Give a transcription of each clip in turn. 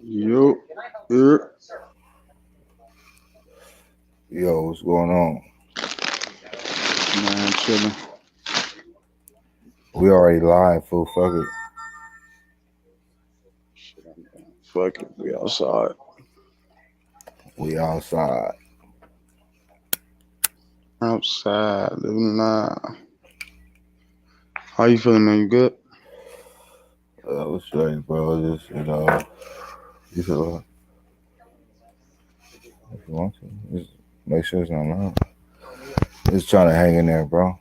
Yo, yeah. Yo, what's going on? Man, chilling. We already live, fool. Fuck it. Shit, I'm down. Fuck it, we outside. We outside. Outside, living life. How you feeling, man? You good? What's straight, bro? Just you feel if you want to, just make sure it's not loud. Just trying to hang in there, bro.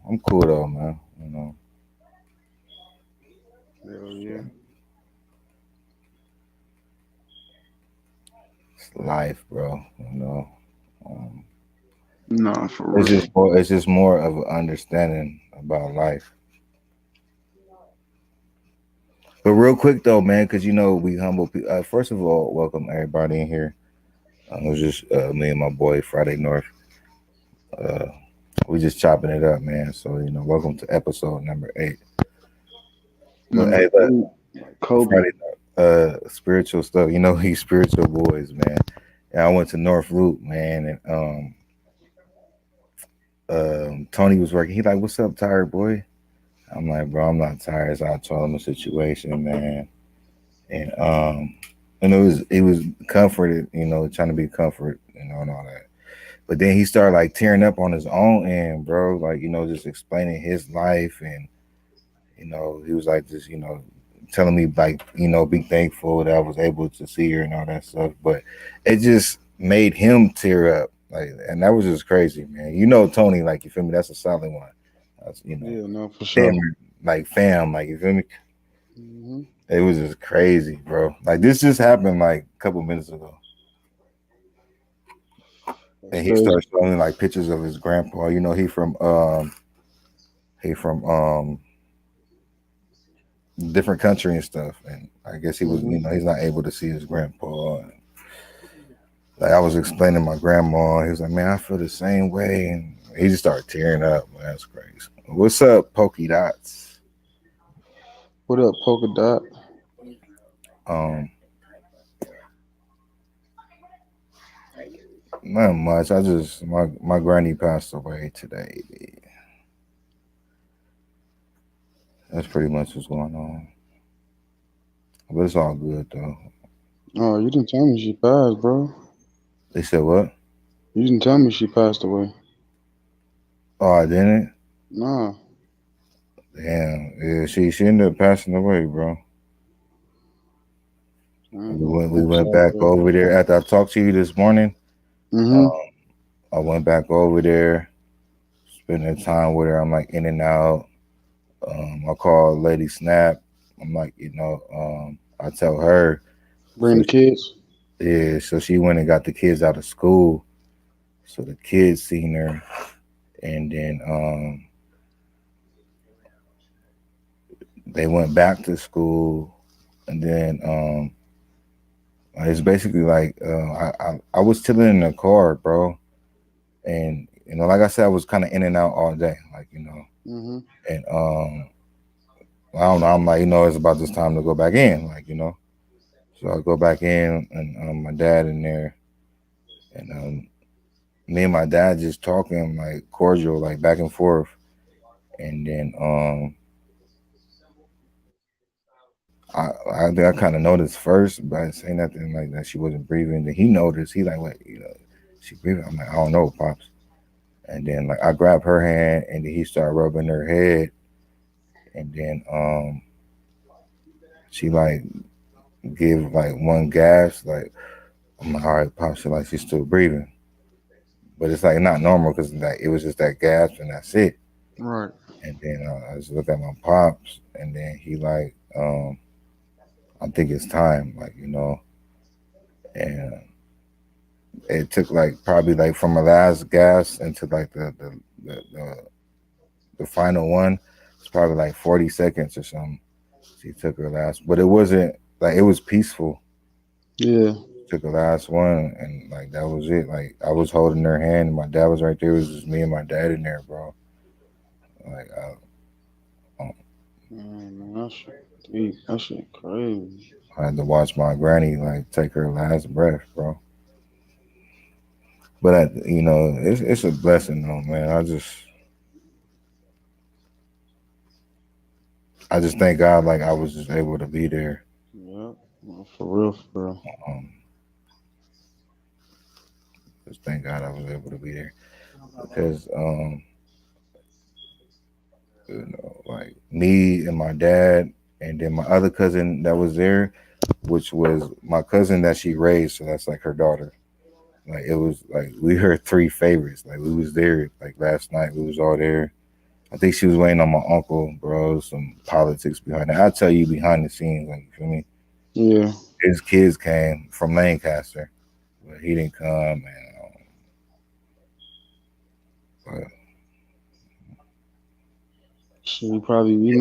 I'm cool though, man. Hell yeah. It's life, bro. Um, Nah, for it's real. just more. It's just more of an understanding about life. But real quick though, man, because we humble people. First of all, welcome everybody in here. It was just me and my boy Friday North. Uh, we just chopping it up, man. So welcome to episode number 8. But Number hey, eight, like Kobe. Friday, spiritual stuff. He's spiritual boys, man. And I went to North Loop, man, and Tony was working. He like, "What's up, tired boy?" I'm like, "Bro, I'm not tired." So I told him the situation, man, and it was comforted, trying to be comfort, and all that. But then he started like tearing up on his own end, bro. Like just explaining his life, and he was like, just telling me like be thankful that I was able to see her and all that stuff. But it just made him tear up, like, and that was just crazy, man. Tony, like, you feel me? That's a solid one. That's, Yeah, no, for damn, sure. like fam, like, you feel me? Hmm. It was just crazy, bro. Like, this just happened like a couple minutes ago, That's and he crazy. started showing like pictures of his grandpa. He from different country and stuff, and I guess he was, Hmm. he's not able to see his grandpa. And, like, I was explaining my grandma, he was like, "Man, I feel the same way," and he just started tearing up. Man, that's crazy. What's up, Pokey Dots? What up, Polka Dot? Um, Not much. I just my granny passed away today. That's pretty much what's going on. But it's all good though. Oh, you didn't tell me she passed, bro. They said what? You didn't tell me she passed away. Oh, I didn't. Nah. Damn. Yeah, she ended up passing away, bro. We Damn. went we I'm went sorry, back bro. over there after I talked to you this morning. Mm-hmm. Um, I went back over there, spending time with her. I'm like in and out. I call Lady Snap. I'm like, I tell her. Bring So the kids. yeah, so she went and got the kids out of school. So the kids seen her, and then they went back to school, and then it's basically like I was chilling in the car, bro, and like I said, I was kind of in and out all day, like Mm-hmm. and I don't know. I'm like, it's about this time to go back in, like So I go back in, and my dad in there, and me and my dad just talking like cordial, like back and forth, and then I think I kind of noticed first, but I didn't say nothing like that. She wasn't breathing. Then he noticed. He like, "What? She breathing?" I'm like, "I don't know, pops." And then like I grabbed her hand, and then he started rubbing her head, and then she like give like one gasp, like, I'm like, "All right, pops." She like, she's still breathing, but it's like not normal because like it was just that gasp and that's it. Right. And then I just looked at my pops, and then he like, I think it's time, like and it took like probably like from my last gas into like the final one. It's probably like 40 seconds or something. She took her last, but it wasn't like it was peaceful. Yeah. Took the last one, and like that was it. Like I was holding her hand, and my dad was right there. It was just me and my dad in there, bro. Like, Man, that's That shit crazy. I had to watch my granny like take her last breath, bro. But it's a blessing though, man. I just thank God like I was just able to be there. Yeah, no, for real, for real. Um, just thank God I was able to be there because like me and my dad and then my other cousin that was there, which was my cousin that she raised, so that's like her daughter. Like it was like we heard three favorites. Like we was there like last night. We was all there. I think she was waiting on my uncle, bro. Some politics behind it. I'll tell you behind the scenes, like you feel me. Yeah. His kids came from Lancaster, but he didn't come. And but She probably,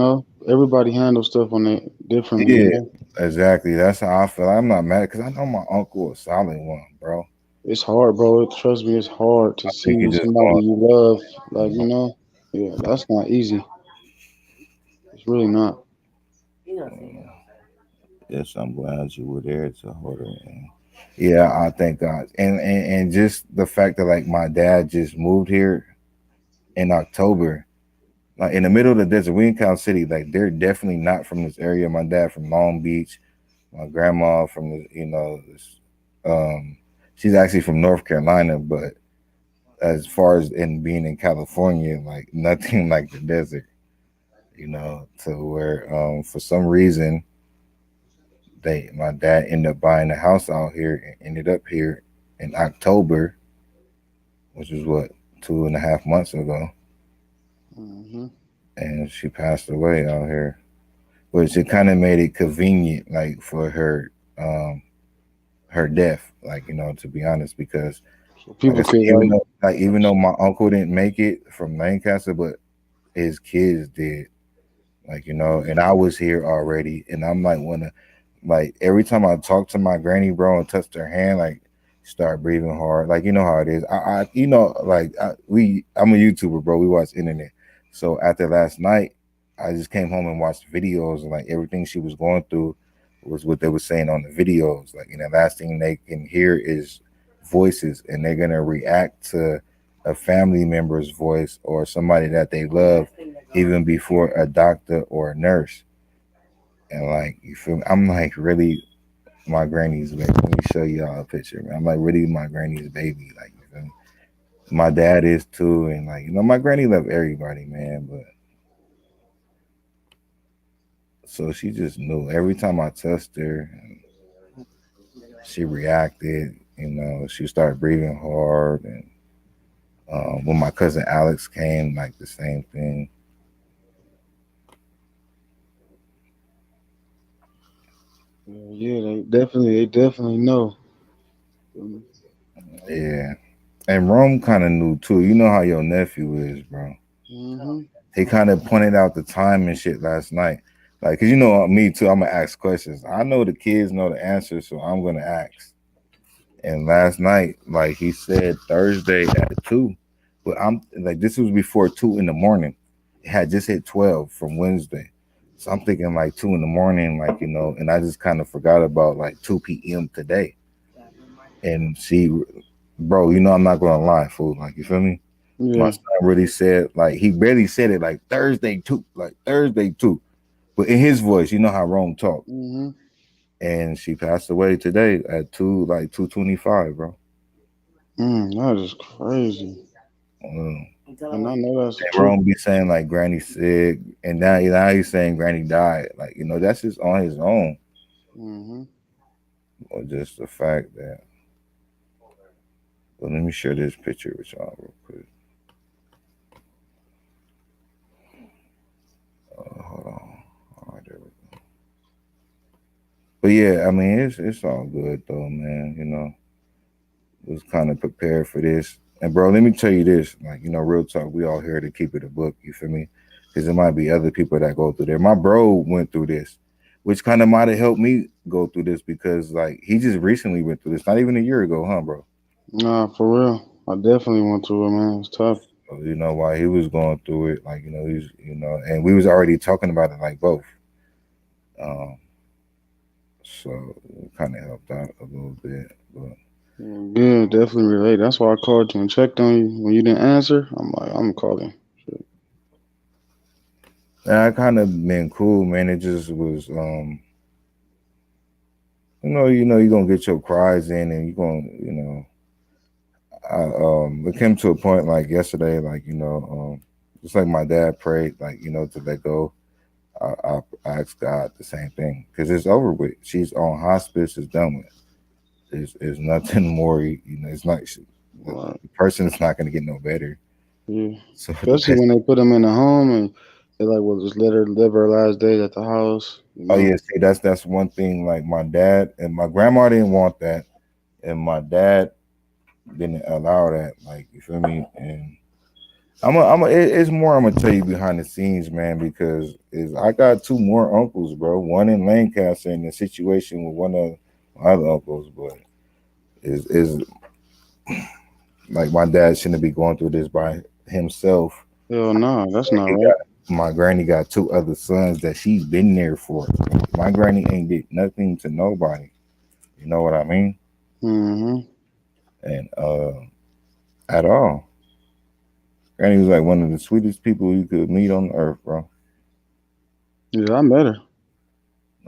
everybody handles stuff on it differently, yeah, exactly. That's how I feel. I'm not mad because I know my uncle a solid one, bro. It's hard, bro. Trust me, it's hard to I think he see just somebody going. you love, like, You know, yeah, that's not easy. It's really not. yes, I'm glad you were there to hold her. And yeah, I thank God, and just the fact that like my dad just moved here in October, like in the middle of the desert. We in Cal City, like they're definitely not from this area. My dad from Long Beach, my grandma from she's actually from North Carolina, but as far as in being in California, like nothing like the desert, to where for some reason my dad ended up buying a house out here and ended up here in October, which was what 2.5 months ago, Hmm. and she passed away out here, which it kind of made it convenient, like for her death, like to be honest, because So like I people said, could, even though my uncle didn't make it from Lancaster, but his kids did, and I was here already, and I'm like wanna like every time I talk to my granny, bro, and touch her hand, like start breathing hard, like you know how it is. I'm a YouTuber, bro. We watch internet, so after last night, I just came home and watched videos, and like everything she was going through was what they were saying on the videos. Like, last thing they can hear is voices, and they're gonna react to a family member's voice or somebody that they love, even before a doctor or a nurse. And like you feel me? I'm like really my granny's baby. Let me show y'all a picture, man. I'm like really my granny's baby. Like you feel me? My dad is too, and like my granny loved everybody, man. But so she just knew every time I touched her, she reacted. She started breathing hard, and when my cousin Alex came, like the same thing. yeah, they definitely know. Yeah, and Rome kind of knew too. You know how your nephew is, bro. Hmm. He kind of pointed out the time and shit last night. Like, cause me too. I'm gonna ask questions. I know the kids know the answers, so I'm gonna ask. And last night, like he said Thursday at 2, but I'm like this was before 2 in the morning. It had just hit 12 from Wednesday, so I'm thinking like 2 in the morning, like and I just kind of forgot about like 2 p.m. today. And see, bro, I'm not gonna lie, fool. Like you feel me? My Yeah. son really said like he barely said it like Thursday too, but in his voice, you know how Rome talk. Hmm. And she passed away today at 2:25, bro. That is crazy. Um, And I know that's the and truth. Rome be saying like Granny sick, and now he's saying Granny died. Like that's just on his own, Hmm. or just the fact that. But let me share this picture with y'all real quick. Hold on. All right, there we go. But yeah, I mean it's all good though, man. Was kind of prepared for this. And bro, let me tell you this, like real talk. We all here to keep it a book. You feel me? Because there might be other people that go through there. My bro went through this, which kind of might have helped me go through this because like he just recently went through this, not even a year ago, huh, bro? Nah, for real. I definitely went to it, man. It's tough. So, why he was going through it, like he's and we was already talking about it like both. Um, so it kind of helped out a little bit. But Yeah, definitely relate. That's why I called you and checked on you when you didn't answer. I'm like, I'm calling. and I kind of been cool, man. It just was, you're gonna get your cries in, and you're gonna, it came to a point like yesterday, like just like my dad prayed, like to let go. I asked God the same thing because it's over with. She's on hospice. It's done with. There's nothing more. It's not the Right. person is not going to get no better. Yeah. So the Especially best. when they put them in a home and they like, well, just let her live her last days at the house. You Oh know. yeah, see that's one thing. Like my dad and my grandma didn't want that, and my dad didn't allow that. Like you feel me? And it's more. I'm gonna tell you behind the scenes, man, because I got two more uncles, bro. One in Lancaster in the situation with one of my other uncles, but is like my dad shouldn't be going through this by himself. Hell no, that's not He right. got my granny got two other sons that she's been there for. My granny ain't did nothing to nobody. You know what I mean? Mm-hmm. And at all. Granny was like one of the sweetest people you could meet on earth, bro. Yeah, I met her.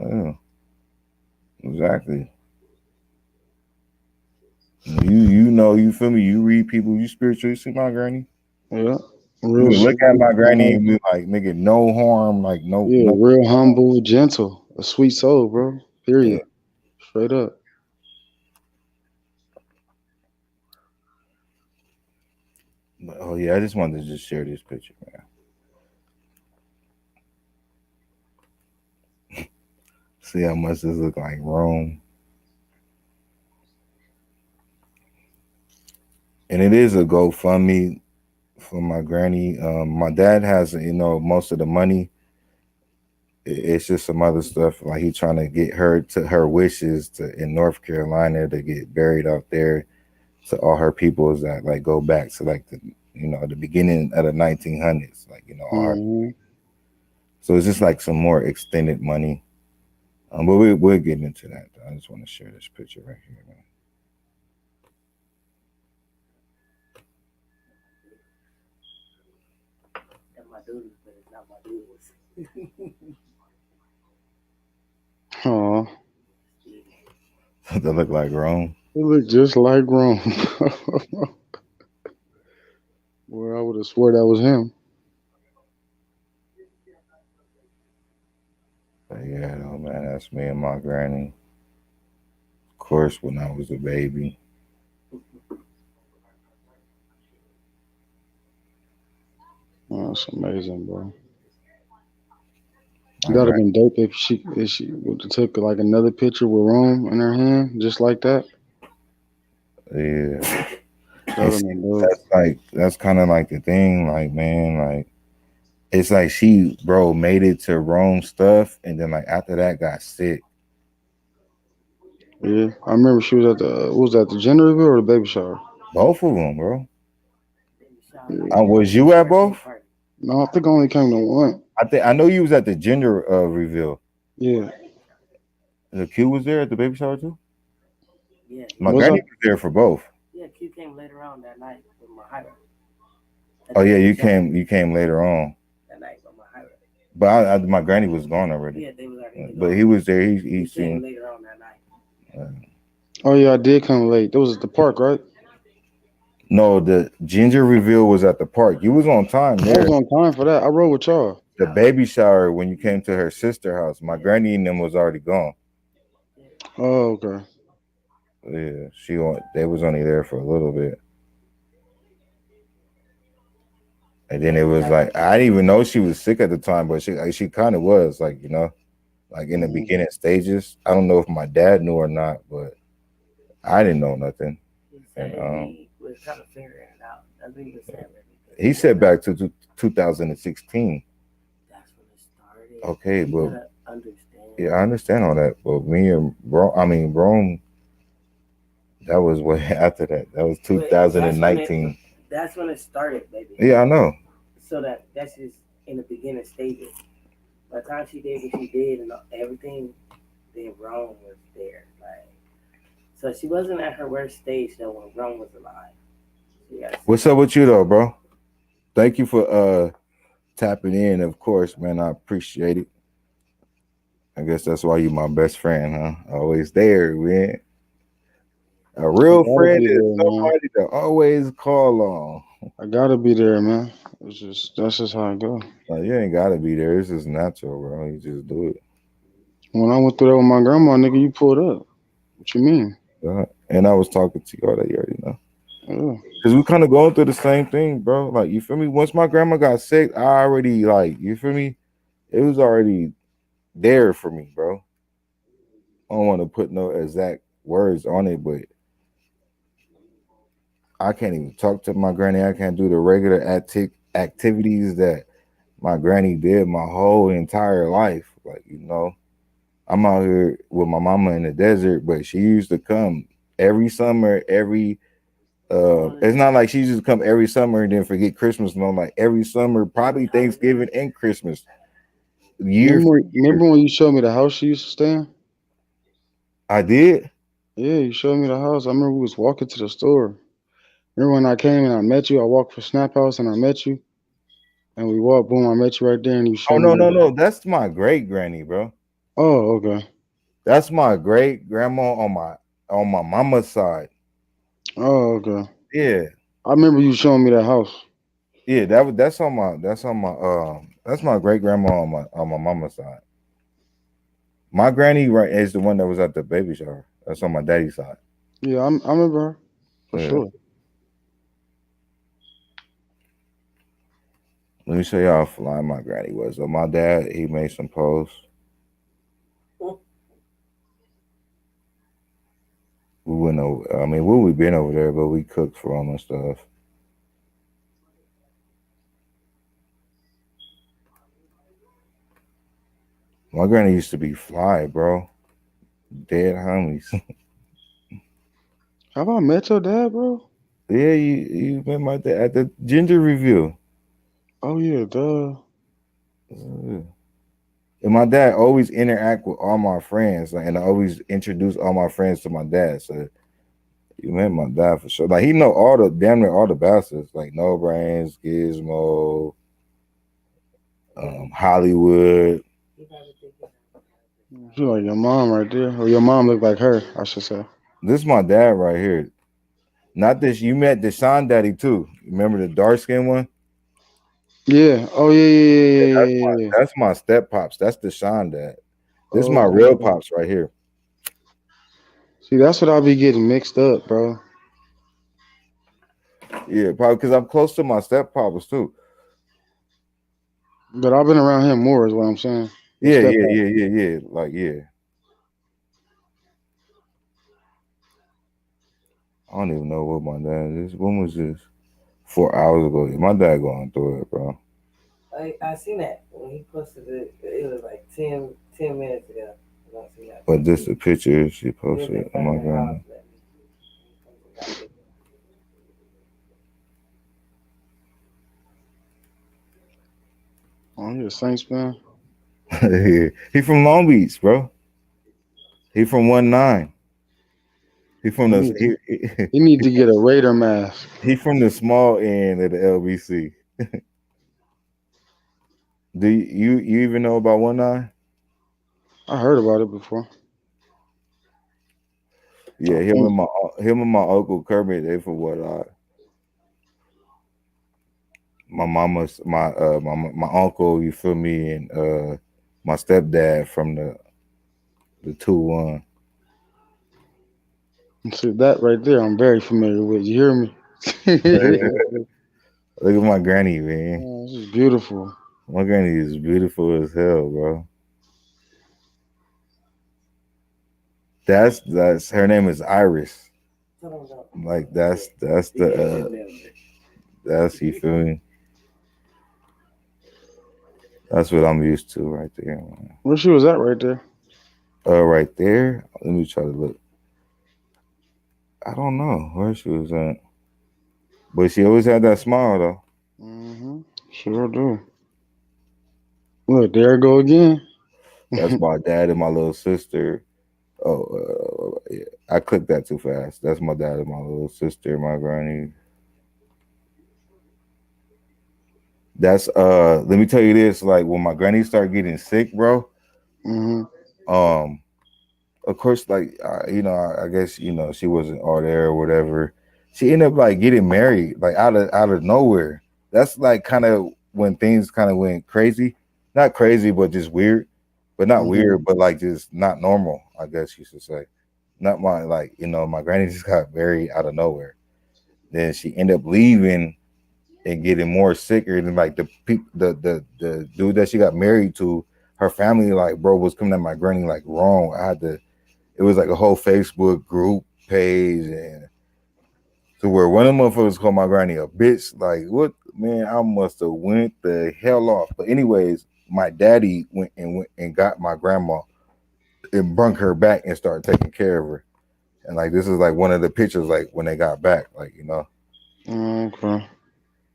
Yeah, exactly. You feel me? You read people, you spiritual, you see my granny. Yeah. You Real would look at sweet, my granny nice. and be like, nigga, no harm, like Yeah, no real humble, gentle, a sweet soul, bro. yeah. Period. Straight up. But, oh yeah, I just wanted to just share this picture, man. See how much this look like Rome. And it is a GoFundMe for my granny. My dad has, most of the money. It's just some other stuff. Like he trying to get her to her wishes to in North Carolina to get buried out there to all her peoples that like go back to like the beginning of the 1900s. Like all her. Mm-hmm. So it's just like some more extended money. But we'll get into that. I just want to share this picture right here, man. That's my dude, but it's not my dude. Oh, That look like Rome. it looked just like Rome. Boy, I would have swore that was him. But yeah, no man, that's me and my granny. Of course, when I was a baby. Oh, that's amazing, bro. My That'd have granny, been dope if she would have took like another picture with Rome in her hand, just like that. yeah. That'd And have see, been dope. that's kind of like the thing, like man, like it's like she, bro, made it to Rome stuff, and then like after that got sick. Yeah, I remember she was at the what was that the gender reveal or the baby shower? Both of them, bro. Baby shower, like Yeah. Was you at birthday both? party. No, I think I only came to one. I know you was at the gender reveal. Yeah, The Q was there at the baby shower too. Yeah, My was I? granny was there for both. yeah. Q came later on that night with Mahira. At Oh the yeah, baby you shower came later on, that night with Mahira. but my granny was gone already. Yeah, they was already But gone. he was there. He He came seen. later on that night. Oh yeah, I did come late. That was at the park, right? No, the ginger reveal was at the park. You was on time I was there. on time for that. I rode with y'all. The baby shower when you came to her sister house, my granny and them was already gone. Yeah. Oh, okay. Yeah, they was only there for a little bit, and then it was like I didn't even know she was sick at the time, but she kind of was like like in the Hmm. beginning stages. I don't know if my dad knew or not, but I didn't know nothing. He And said he was kind of figuring it out. That's what he was saying. he said back to 2016. That's when it started. Okay, You but gotta understand. yeah, I understand all that. But me and Rome, that was way after that. That was But that's when 2019. That's when it started, baby. Yeah, I know. So that's just in the beginning stages. by the time she did what she did and everything, then Rome was there. Like, so she wasn't at her worst stage though when Rome was alive. So you gotta see What's that. up with you though, bro? Thank you for tapping in, of course, man. I appreciate it. I guess that's why you my best friend, huh? Always there, man. A I real gotta friend be is there, man. somebody to always call on. I gotta be there, man. That's just how it go. Like, you ain't gotta be there. It's just natural, bro. You just do it. When I went through that with my grandma, nigga, you pulled up. What you mean? And I was talking to you all that, you already know. Yeah. Cause we kind of going through the same thing, bro. Like, you feel me? Once my grandma got sick, I already like, you feel me? It was already there for me, bro. I don't want to put no exact words on it, but I can't even talk to my granny. I can't do the regular activities that my granny did my whole entire life. Like, you know, I'm out here with my mama in the desert, but she used to come every summer, it's not like she used to come every summer and then forget Christmas. No, like every summer, probably Thanksgiving and Christmas. Year for year. Remember when you showed me the house she used to stay in? I did. Yeah, you showed me the house. I remember we was walking to the store. Remember when I came and I met you? I walked for Snap House and I met you. And we walked, boom, I met you right there and you Oh showed me no, no, the. no. That's my great granny, bro. Oh, okay. That's my great grandma on my mama's side. Oh, okay. Yeah. I remember you showing me that house. Yeah, that's my great grandma on my mama's side. My granny right is the one that was at the baby shower. That's on my daddy's side. Yeah, I remember her for Yeah. sure. Let me show you how fly my granny was. So my dad, he made some posts. We went over. I mean, we been over there, but we cooked for him and stuff. My granny used to be fly, bro. Dead homies. Have I met your dad, bro? Yeah, you met my dad at the ginger review. Oh yeah, duh. Yeah. And my dad always interact with all my friends, like, and I always introduce all my friends to my dad. So you met my dad for sure. Like he know all the damn near all the bastards, like No Brains, Gizmo, Hollywood. She like your mom right there. Or your mom looked like her, I should say. This is my dad right here. Not this. You met Deshaun Daddy too. Remember the dark skin one? Yeah. Oh yeah, yeah, yeah, yeah, yeah, yeah. That's my step pops. That's Deshaun dad. This is Oh, my okay, real okay. pops right here. See, that's what I be getting mixed up, bro. Yeah, probably because I'm close to my step pops too. But I've been around him more, is what I'm saying. Your Yeah, step yeah, yeah, yeah, yeah. Like, yeah. I don't even know what my dad is. When was this? 4 hours ago. My dad going through it, bro. I seen that when he posted it. It was like 10 minutes ago. I seen that. But this the picture she He was in posted. Oh front my of the house. god. Oh, he a Saints fan. He from Long Beach, bro. He from 19. He from He the need, he need to get a Raider mask. he from the small end of the LBC. Do you even know about 19? I heard about it before. Yeah, I think. him and my uncle Kermit, they from what my mama's my uncle, you feel me, and my stepdad from the 2-1. See that right there, I'm very familiar with. You hear me? Look at my granny, man. Oh, this is beautiful. My granny is beautiful as hell, bro. That's her name is Iris. Like that's that's you feel me. That's what I'm used to right there, man. Where she was at right there? Right there. Let me try to look. I don't know where she was at, but she always had that smile though. Mm-hmm. Sure do. Look, there I go again. That's my dad and my little sister. Oh, yeah. I clicked that too fast. That's my dad and my little sister, my granny. That's let me tell you this, like when my granny started getting sick, bro, hmm um, of course, like I guess she wasn't all there or whatever. She ended up like getting married, like out of nowhere. That's like kind of when things kind of went crazy, not crazy, but just weird, but not hmm weird, but like just not normal. I guess you should say. Not my like my granny just got married out of nowhere. Then she ended up leaving and getting more sicker than like the people the dude that she got married to. Her family like bro was coming at my granny like wrong. I had to it was like a whole Facebook group page and to where one of them motherfuckers called my granny a bitch. Like what man, I must have went the hell off. But anyways, my daddy went and got my grandma and brung her back and started taking care of her. And like this is like one of the pictures like when they got back, like. Okay.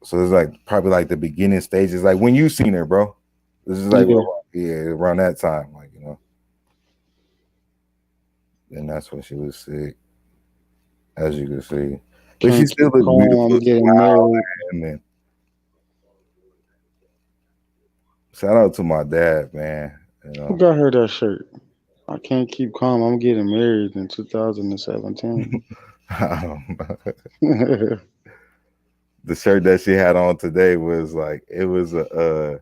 So it's like probably like the beginning stages, like when you seen her, bro. This is like Yeah. yeah, around that time, like. And that's when she was sick, as you can see. But she Can't still keep looked calm. I'm beautiful, getting smile, married. and then shout out to my dad, man. You Who know, got her that shirt? I can't keep calm. I'm getting married in 2017. I don't know. The shirt that she had on today was like it was a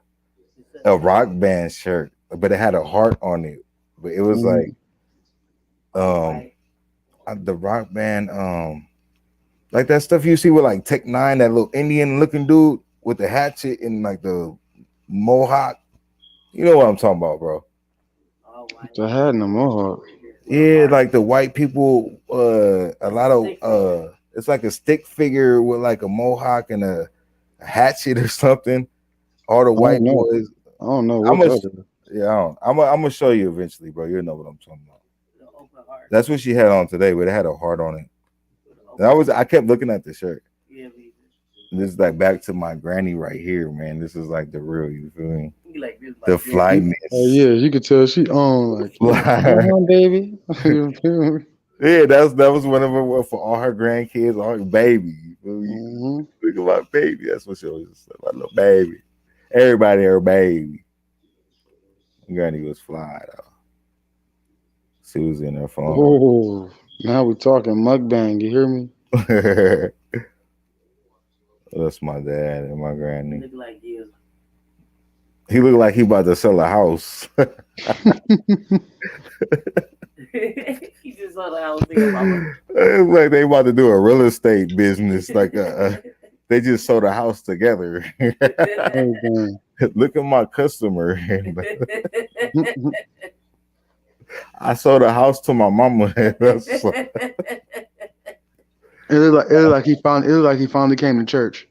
rock band shirt, but it had a heart on it. But it was like Mhm. um the rock band like that stuff you see with like Tech Nine, that little Indian looking dude with the hatchet and like the mohawk. You know what I'm talking about, bro? All white. The hat and the mohawk. With a Yeah, heart. like the white people, a lot of it's like a stick figure with like a mohawk and a hatchet or something. All the I don't white know. boys. I don't know I'm what gonna, that is. yeah, I'm gonna show you eventually, bro. You'll know what I'm talking about. With an open heart. That's what she had on today, but it had a heart on it. With an And open I kept looking at the shirt. Yeah, me. This is like back to my granny right here, man. This is like the real, you feel me? You like this The like this. Oh flyness. yeah, you could tell she on like, come Fly. on, baby. You feel me? Yeah, that was one of her for all her grandkids, all her baby. You feel me? hmm Look at my baby. That's what she always said. My little baby. Everybody her baby. Granny was fly though. She was in her phone. Oh, now we talking mukbang. You hear me? That's my dad and my You granny. look like you. He looked like he about to sell a house. You just saw the house nigga mama. It's like they about to do a real estate business. Like they just sold a house together. Everything. Look at my customer. I sold a house to my mama. That's It looked like he finally came to church.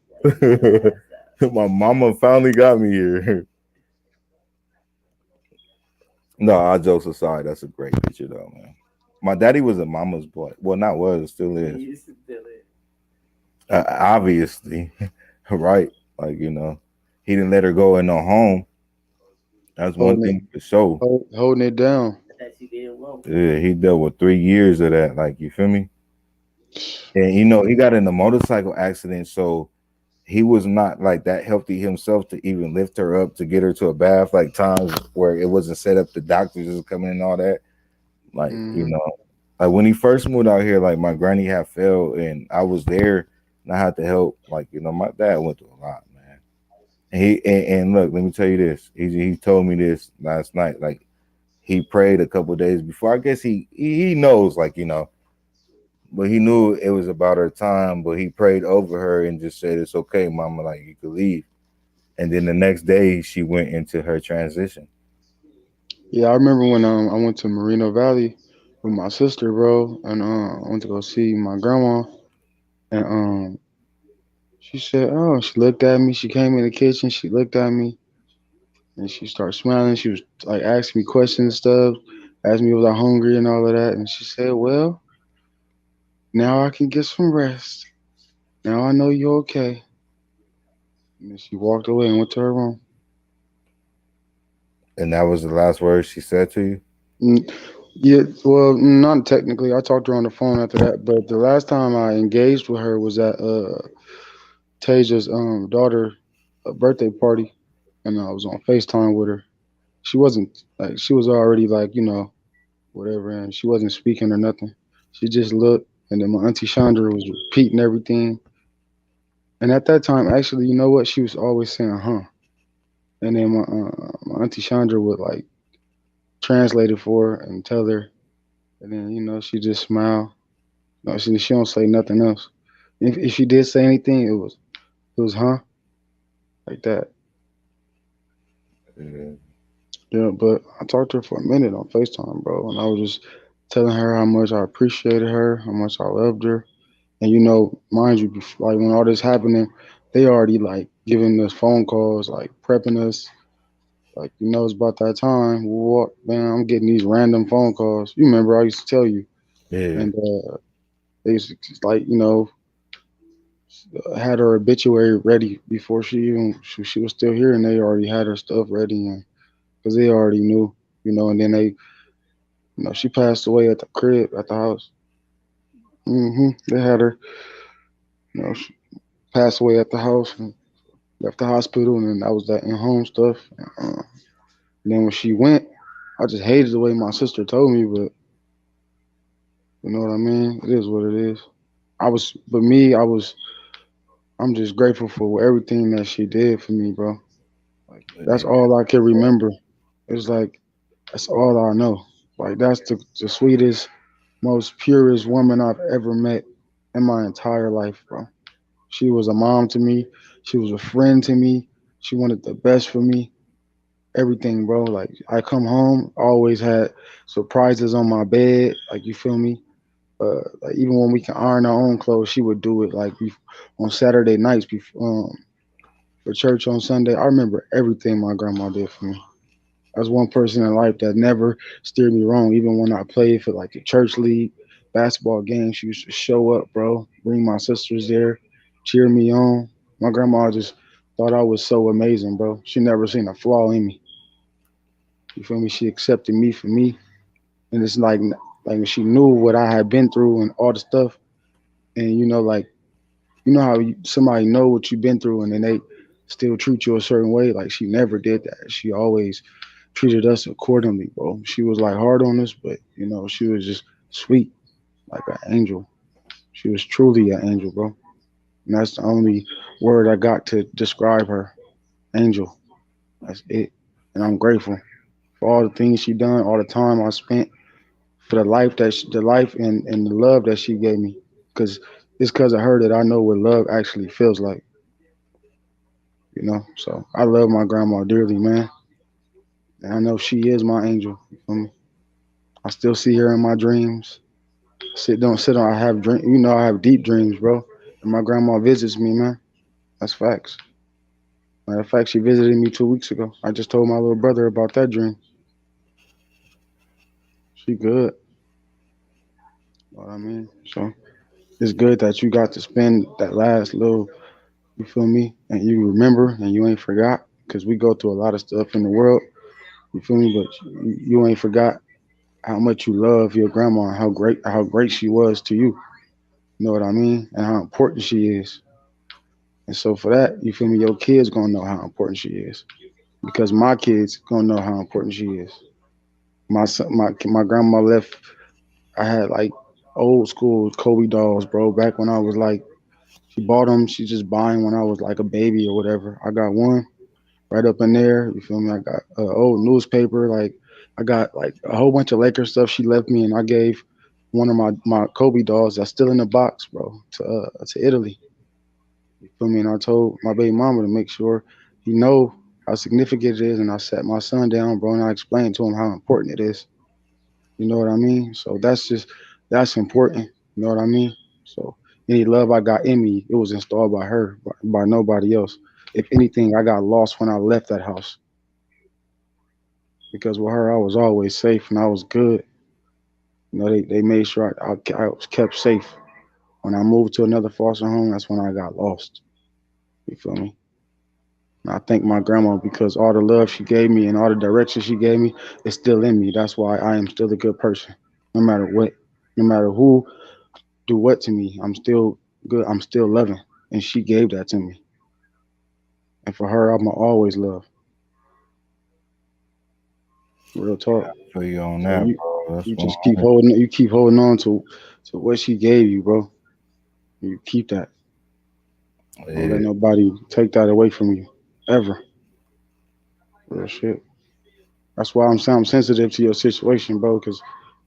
my mama finally got me here. No, all jokes aside, that's a great picture though, man. My daddy was a mama's boy. Well, not was, still is. You used to feel it. Obviously, right? Like he didn't let her go in no home. That's one Holding it, thing for sure. holding it down. That you didn't want. Yeah, he dealt with 3 years of that. Like you feel me? And he got in a motorcycle accident, so he was not like that healthy himself to even lift her up to get her to a bath. Like times where it wasn't set up, the doctors was coming and all that. Like hmm like when he first moved out here, like my granny had fell and I was there and I had to help. Like my dad went through a lot, man. And look, let me tell you this. He told me this last night. Like he prayed a couple days before. I guess he knows, like but he knew it was about her time. But he prayed over her and just said, "It's okay, mama. Like you could leave." And then the next day, she went into her transition. Yeah, I remember when I went to Moreno Valley with my sister, bro, and I went to go see my grandma, and she said, oh, she looked at me. She came in the kitchen. She looked at me, and she started smiling. She was like asking me questions and stuff, asked me was I hungry and all of that, and she said, well, now I can get some rest. Now I know you're okay. And then she walked away and went to her room. And that was the last words she said to you? Mm, yeah, well, not technically. I talked to her on the phone after that, but the last time I engaged with her was at Taja's daughter birthday party, and I was on FaceTime with her. She wasn't like she was already like whatever, and she wasn't speaking or nothing. She just looked, and then my auntie Chandra was repeating everything. And at that time, actually, you know what? She was always saying, "Huh," and then my auntie Chandra would like translate it for her and tell her, and then she just smile. No, she don't say nothing else. If she did say anything, it was huh like that. Yeah. Yeah, but I talked to her for a minute on FaceTime, bro, and I was just telling her how much I appreciated her, how much I loved her. And mind you, like when all this happening, they already like giving us phone calls, like prepping us. Like it's about that time. What man? I'm getting these random phone calls. You remember I used to tell you, Yeah. and they used to just, like had her obituary ready before she was still here, and they already had her stuff ready, and because they already knew, and then she passed away at the crib at the house. They had her, she passed away at the house and left the hospital, and then that was that in home stuff. And then when she went, I just hated the way my sister told me, but you know what I mean. It is what it is. But me, I'm just grateful for everything that she did for me, bro. Like that's Yeah. all I can remember. It's like that's all I know. Like that's the sweetest, most purest woman I've ever met in my entire life, bro. She was a mom to me. She was a friend to me. She wanted the best for me. Everything, bro. Like I come home, always had surprises on my bed. Like you feel me? Like even when we can iron our own clothes, she would do it. Like on Saturday nights before for church on Sunday. I remember everything my grandma did for me. I was one person in life that never steered me wrong. Even when I played for like the church league, basketball games, she used to show up, bro. Bring my sisters there, cheer me on. My grandma just thought I was so amazing, bro. She never seen a flaw in me. You feel me? She accepted me for me, and it's like she knew what I had been through and all the stuff. And like how somebody know what you've been through, and then they still treat you a certain way. Like she never did that. She always treated us accordingly, bro. She was like hard on us, but she was just sweet, like an angel. She was truly an angel, bro. And that's the only word I got to describe her. Angel. That's it. And I'm grateful for all the things she done, all the time I spent, for the life and the love that she gave me. Cause it's cause of her that I know what love actually feels like. So I love my grandma dearly, man. And I know she is my angel. You feel me? I still see her in my dreams. Don't sit on. I have dream. I have deep dreams, bro. And my grandma visits me, man. That's facts. Matter of fact, she visited me 2 weeks ago. I just told my little brother about that dream. She good. You know what I mean? So it's good that you got to spend that last little. You feel me? And you remember and you ain't forgot. Cause we go through a lot of stuff in the world. You feel me? But you ain't forgot how much you love your grandma and how great she was to you. You know what I mean? And how important she is. And so for that, you feel me? Your kids gonna know how important she is because my kids gonna know how important she is. My grandma left. I had like old school Kobe dolls, bro. Back when I was like, she bought them. She just buying when I was like a baby or whatever. I got one right up in there. You feel me? I got old newspaper. Like I got like a whole bunch of Lakers stuff she left me, and I gave one of my Kobe dolls that's still in the box, bro, to Italy. You feel me? And I told my baby mama to make sure he know how significant it is, and I sat my son down, bro, and I explained to him how important it is. You know what I mean? So that's important. You know what I mean? So any love I got in me, it was installed by her, by nobody else. If anything, I got lost when I left that house because with her, I was always safe and I was good. They made sure I was kept safe. When I moved to another foster home, that's when I got lost. You feel me? And I thank my grandma because all the love she gave me and all the direction she gave me is still in me. That's why I am still a good person. No matter what, no matter who do what to me, I'm still good. I'm still loving. And she gave that to me. And for her, I'ma always love. Real talk. I feel you on So that, you bro. That's you one. just keep holding on to what she gave you, bro. You keep that. Don't let Yeah, nobody take that away from you. Ever. Real shit. That's why I'm sensitive to your situation, bro, because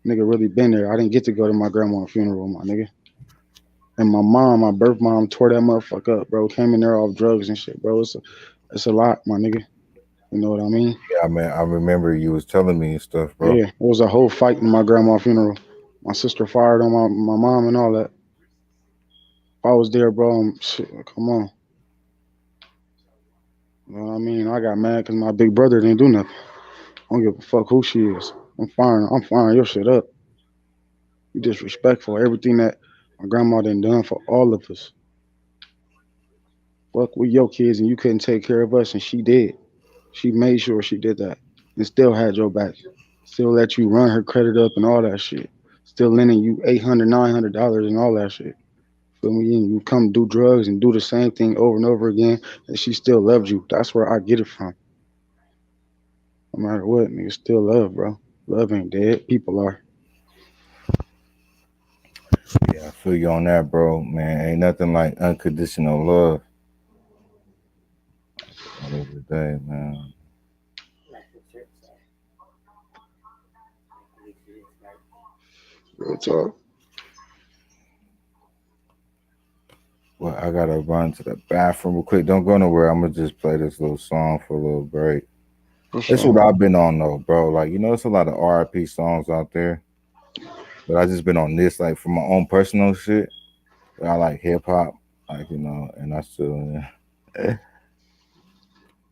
nigga really been there. I didn't get to go to my grandma's funeral, my nigga. And my mom, my birth mom, tore that motherfucker up, bro. Came in there off drugs and shit, bro. It's a lot, my nigga. You know what I mean? yeah. I mean, I remember you was telling me and stuff, bro. Yeah. It was a whole fight in my grandma's funeral. My sister fired on my mom and all that. If I was there, bro, shit, come on. You know what I mean? I got mad because my big brother didn't do nothing. I don't give a fuck who she is. I'm firing your shit up. You disrespectful. Everything that my grandma done done for all of us. Fuck with your kids and you couldn't take care of us and she did. She made sure she did that. And still had your back. Still let you run her credit up and all that shit. Still lending you $800, $900 and all that shit. Feel me? And you come do drugs and do the same thing over and over again and she still loved you. That's where I get it from. No matter what, niggas still love, bro. Love ain't dead. People are. Yeah, I feel you on that, bro. Man, ain't nothing like unconditional love. At the end of the day, man. Like the church say. Like you should expect. Real talk. Well, I gotta run to the bathroom real quick. Don't go nowhere. I'm gonna just play this little song for a little break. For That's sure. what I've been on though, bro. Like, it's a lot of R.I.P. songs out there, but I just been on this, like, for my own personal shit. I like hip hop, like, and I still, yeah.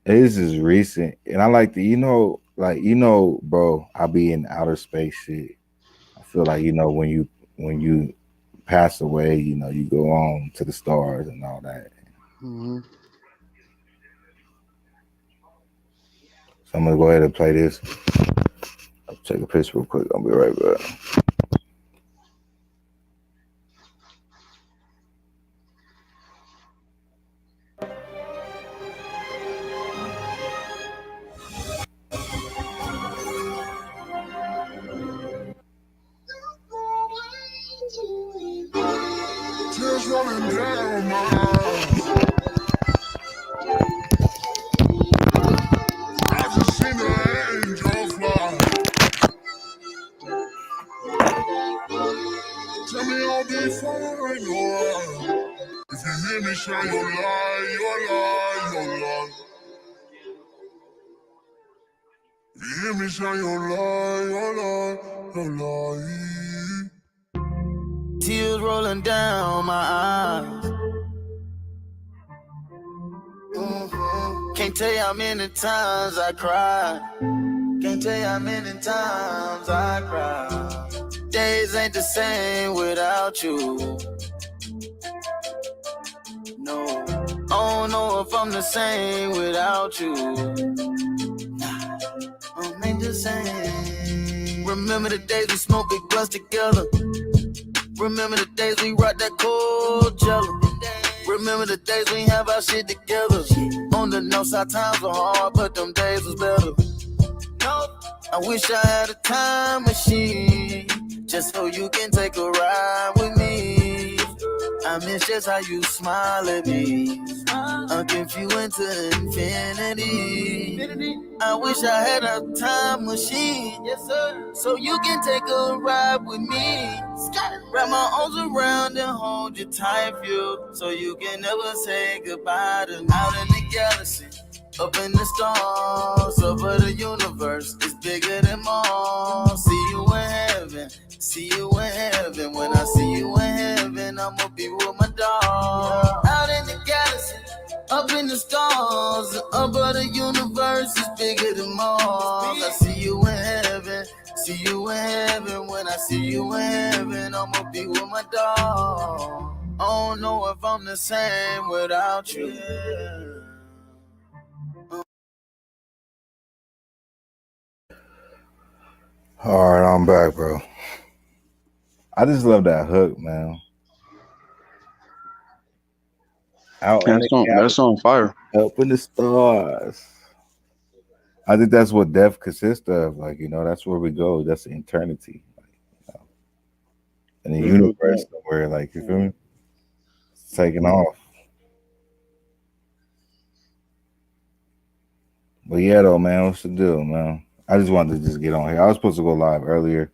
This is recent, and I like the, like, bro. I be in outer space shit. I feel like, when you pass away, you go on to the stars and all that. Hmm. So I'm gonna go ahead and play this. I'll take a piss real quick. I'll be right back. Tears rolling down my eyes. I just seen the angel fly. Tell me I'll be fine, alright. If you hear me, shine your light, your light, your light. If you hear me, shine your light, your light, your light. Tears rolling down my eyes. Can't tell you how many times I cried. Can't tell you how many times I cried. Days ain't the same without you. No, I don't know if I'm the same without you. I'm ain't the same. Remember the days we smoked big blunts together. Remember the days we rocked that cold jello. Remember the days we ain't have our shit together. On the north side times were hard, but them days was better. I wish I had a time machine, just so you can take a ride with me. I miss just how you smile at me. I'll give you into infinity. I wish I had a time machine, yes sir, so you can take a ride with me. Wrap my arms around and hold you tight, feel, so you can never say goodbye to me. Out in the galaxy, up in the stars, over the universe, it's bigger than Mars. See you in heaven, see you in heaven. When I see you in heaven, I'ma be with my dog. Out in the galaxy, up in the stars, over the universe, it's bigger than Mars. I see you in heaven, see you in heaven. When I see you in heaven, I'ma be with my dog. I don't know if I'm the same without you. All right, I'm back, bro. I just love that hook, man. Out in the That song fire. up in the stars. I think that's what death consists of. Like, that's where we go. That's eternity. Like, in the Real universe talk. somewhere, like, you feel me? It's taking off. But yeah, though, man, what's the deal, man? I just wanted to just get on here. I was supposed to go live earlier,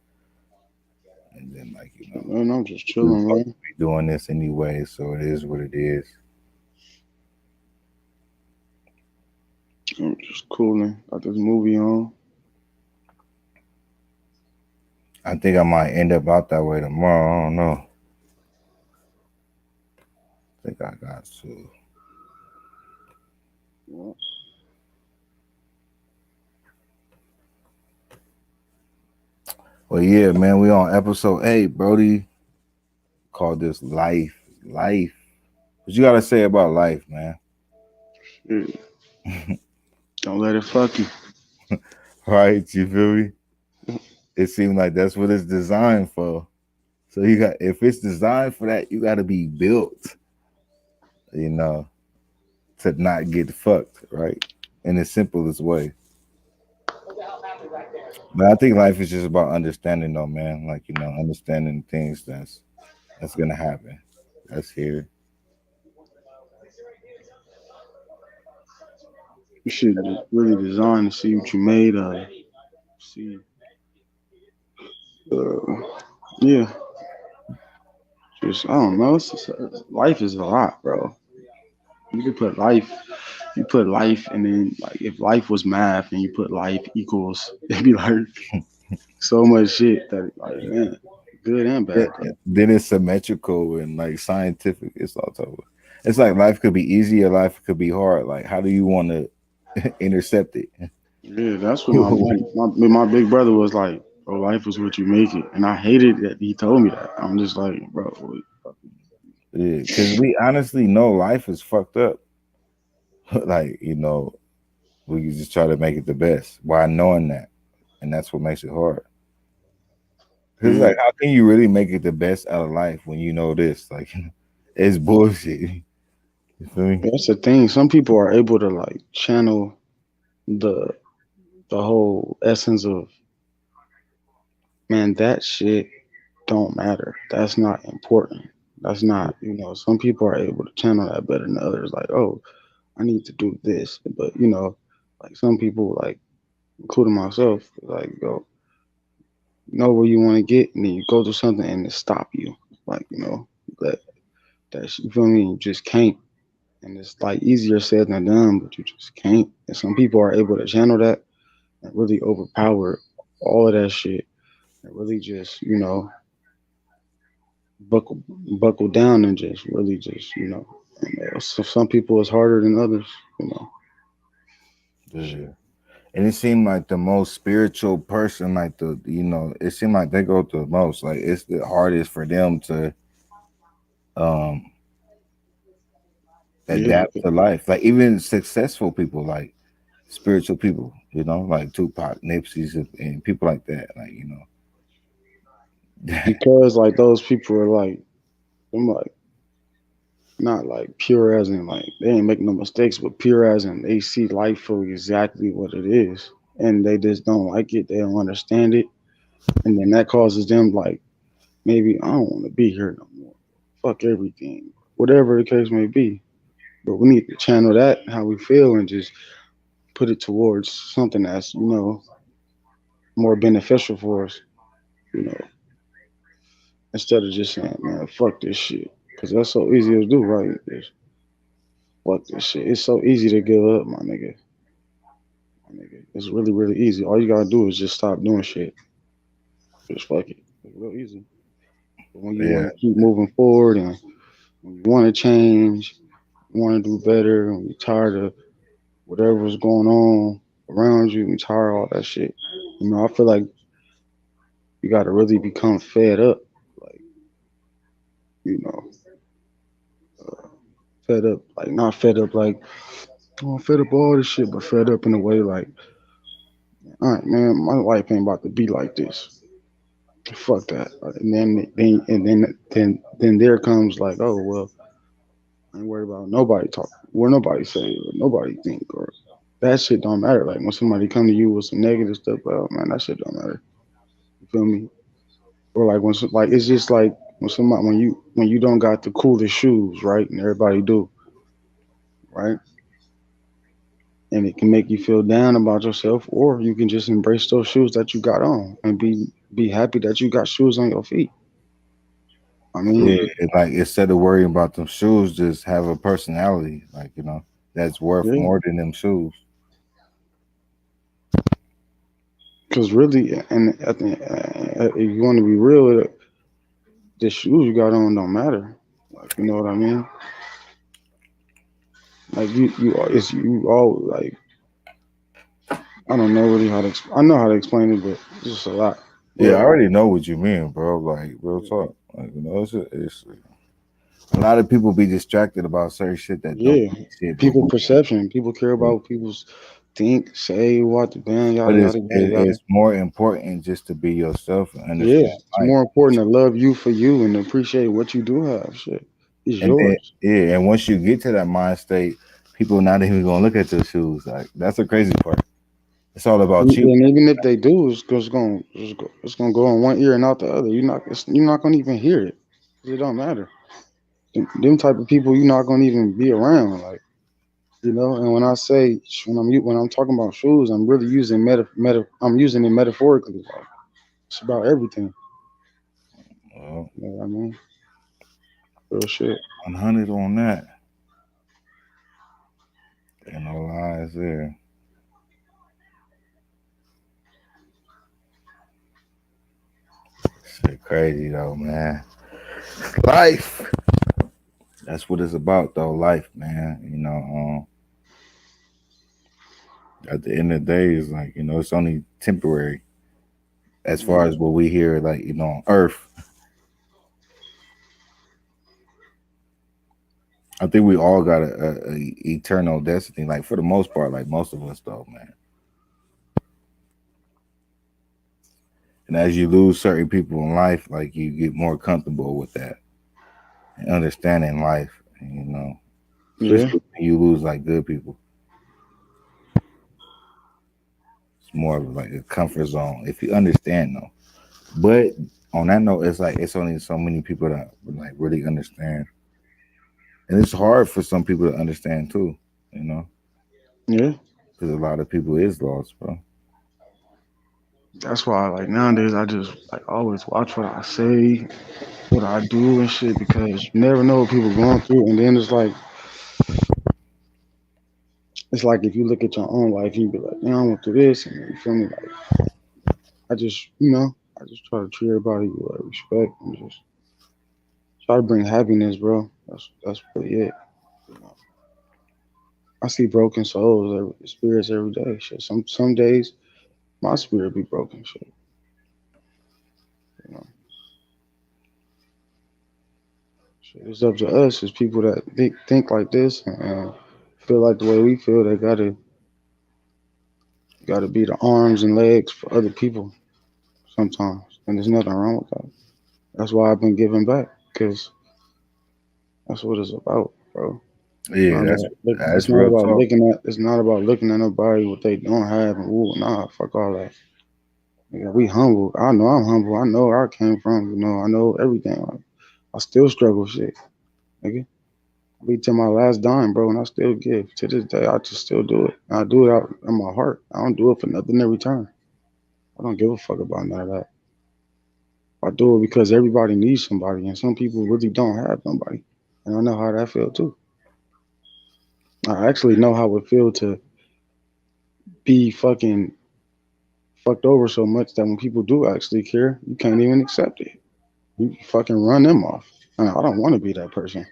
and then, like, Man, I'm just we were chilling, supposed to man. be doing this anyway, so it is what it is. I'm just cooling. Got this movie on. I think I might end up out that way tomorrow. I don't know. I think I got to. Yeah. Well, yeah, man, we on episode 8, Brody. Called this life. Life. What you gotta say about life, man? Shit. Don't let it fuck you. Right? You feel me? It seems like that's what it's designed for. So you got if it's designed for that, you gotta be built, you know, to not get fucked, right? In the simplest way. But I think life is just about understanding though, man. Like, understanding things that's gonna happen. That's here. You should really design to see what you made of. See. Yeah. Just, I don't know. It's just, life is a lot, bro. You could put life, you put life, and then, like, if life was math and you put life equals, it'd be like so much shit that, like, man, good and Yeah, bad, though. then it's symmetrical and like scientific. It's all over. It's like life could be easy or life could be hard. Like, how do you want to intercept it? Yeah, that's what my big brother was like. Bro, life is what you make it, and I hated that he told me that. I'm just like, bro, Yeah, because we honestly know life is fucked up. Like, we just try to make it the best while knowing that, and that's what makes it hard. Because mm, like, how can you really make it the best out of life when you know this? Like, it's bullshit. You feel me? that's the thing. Some people are able to like channel the the whole essence of, man, that shit don't matter. That's not important. That's not, some people are able to channel that better than others. Like, oh, I need to do this. But, like some people, like, including myself, like, go, know where you want to get, and then you go to something and it stop you. Like, that, you feel me? You just can't. And it's like easier said than done, but you just can't. And some people are able to channel that and really overpower all of that shit and really just, buckle buckle down and just really just so some people it's harder than others, Yeah. And it seemed like the most spiritual person, like it seemed like they go through the most. Like, it's the hardest for them to um yeah, adapt to life. Like, even successful people, like spiritual people, like Tupac, Nipsey's, and people like that. Like, because like those people are like, I'm like, not like pure as in like they ain't making no mistakes, but pure as in they see life for exactly what it is, and they just don't like it, they don't understand it, and then that causes them like, maybe I don't want to be here no more, fuck everything, whatever the case may be. But we need to channel that how we feel and just put it towards something that's more beneficial for us, you know, instead of just saying, man, fuck this shit. Because that's so easy to do, right? Just fuck this shit. It's so easy to give up, my nigga. My nigga. It's really, really easy. All you gotta do is just stop doing shit. Just fuck it. It's real easy. But when you want yeah, to keep moving forward and when you want to change, you want to do better, when you're tired of whatever's going on around you, you're tired of all that shit. I feel like you gotta really become fed up. Like, you know, fed up, like not fed up like, oh, I'm fed up all this shit, but fed up in a way like All right, man, my life ain't about to be like this. Fuck that. And then there comes like, oh well, I ain't worried about nobody talk, what nobody say, or nobody think, or that shit don't matter. Like when somebody come to you with some negative stuff, oh man, that shit don't matter. You feel me? Or like like it's just like when somebody when you don't got the coolest shoes, right? And everybody do, right? And it can make you feel down about yourself, or you can just embrace those shoes that you got on and be happy that you got shoes on your feet. I Yeah, mean, like instead of worrying about them shoes, just have a personality, like that's worth yeah, more than them shoes. because really, and I think if you want to be real, the shoes you got on don't matter. Like you know what I mean? Like it's you all like I don't know really how to. I know how to explain it, but it's just a lot. Yeah, I But already know what you mean, bro. Like real talk, like it's a lot of people be distracted about certain shit that don't yeah, mean shit, but people perception. People care about what people's think, say, what the damn, but yada yada yada yada. it's more important just to be yourself and Yeah, understand it's life. more important to love you for you and appreciate what you do have. Shit, it's And then yours. yeah, and once you get to that mind state, people not even gonna look at your shoes. Like that's the crazy part. It's all about you. And even if they do, it's gonna go in one ear and out the other. You're not gonna even hear it. It don't matter. Them type of people you're not gonna even be around. Like you know. And when I say when I'm talking about shoes, I'm really using I'm using it metaphorically. Like it's about everything. Well, You know what I mean? Real shit. 100 on that. And no lies there. Shit crazy though, man. Life. That's what it's about though. Life, man. At the end of the day, it's like it's only temporary as far Mhm. as what we hear, like on Earth. I think we all got a eternal destiny, like for the most part, like most of us though, man. And as you lose certain people in life, like you get more comfortable with that and understanding life, Yeah. especially when you lose like good people. It's more of like a comfort zone if you understand though. But on that note, it's like it's only so many people that like really understand, and it's hard for some people to understand too, you know, Yeah. because a lot of people is lost, bro. That's why like nowadays I just like always watch what I say, what I do and shit because you never know what people going through. And then it's like if you look at your own life, you be like, man, I went through this, and you feel me? Like I just I just try to treat everybody with like, respect and just try to bring happiness, bro. That's really it. You know, I see broken souls, spirits every day. Shit, some days my spirit be broken. Shit, you know, shit, it's up to us as people that think like this and feel like the way we feel. They gotta be the arms and legs for other people sometimes, and there's nothing wrong with that. That's why I've been giving back because that's what it's about, bro. Yeah, that's It's not real about talk. looking at nobody what they don't have and ooh, nah, fuck all that. Nigga, we humble. I know I'm humble. I know where I came from. You know, I know everything. Like, I still struggle shit, nigga. I be till my last dime, bro, and I still give. To this day, I just still do it. And I do it out in my heart. I don't do it for nothing in return. I don't give a fuck about none of that. I do it because everybody needs somebody, and some people really don't have nobody. And I know how that feel too. I actually know how it feel to be fucking fucked over so much that when people do actually care, you can't even accept it. You fucking run them off. And I don't want to be that person.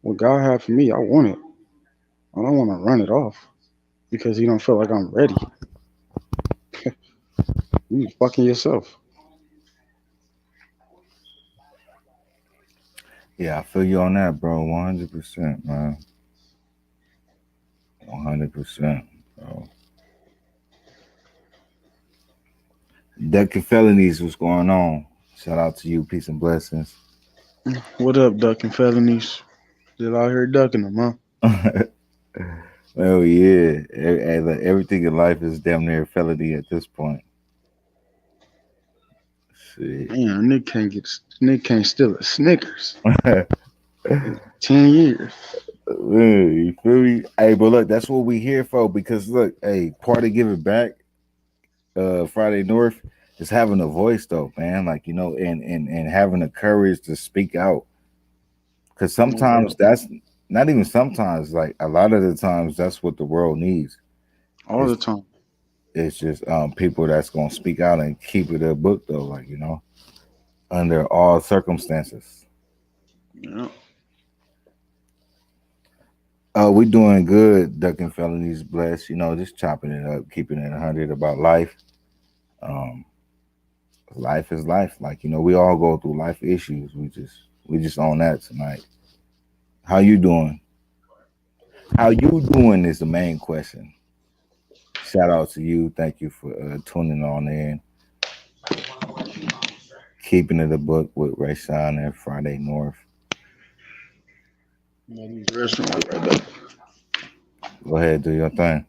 What God had for me, I want it. I don't want to run it off because you don't feel like I'm ready. You fucking yourself. Yeah, I feel you on that, bro. 100%, man. 100%, bro. Ducking Felonies, what's going on? Shout out to you. Peace and blessings. What up, ducking felonies? Still out here ducking them, huh? Oh yeah, everything in life is damn near felony at this point. Shit. Man, Nick can't steal a Snickers. 10 years. You feel me? Hey, but look, that's what we here for. Because look, hey, part of giving back, Friday North is having a voice, though, man. Like and having the courage to speak out. Because No sometimes doubt. that's not even sometimes. Like a lot of the times, that's what the world needs. All It's the time. it's just people that's gonna speak out and keep it a book, though. Like under all circumstances. Yeah. We doing good, ducking felonies, blessed. Just chopping it up, keeping it 100 about life. Um, Life is life. Like we all go through life issues. We just on that tonight. How you doing? How you doing is the main question. Shout out to you. Thank you for tuning on in, keeping it a book with Ray Sean and Friday North. Yeah, these restaurants right there. Go ahead, do your thing.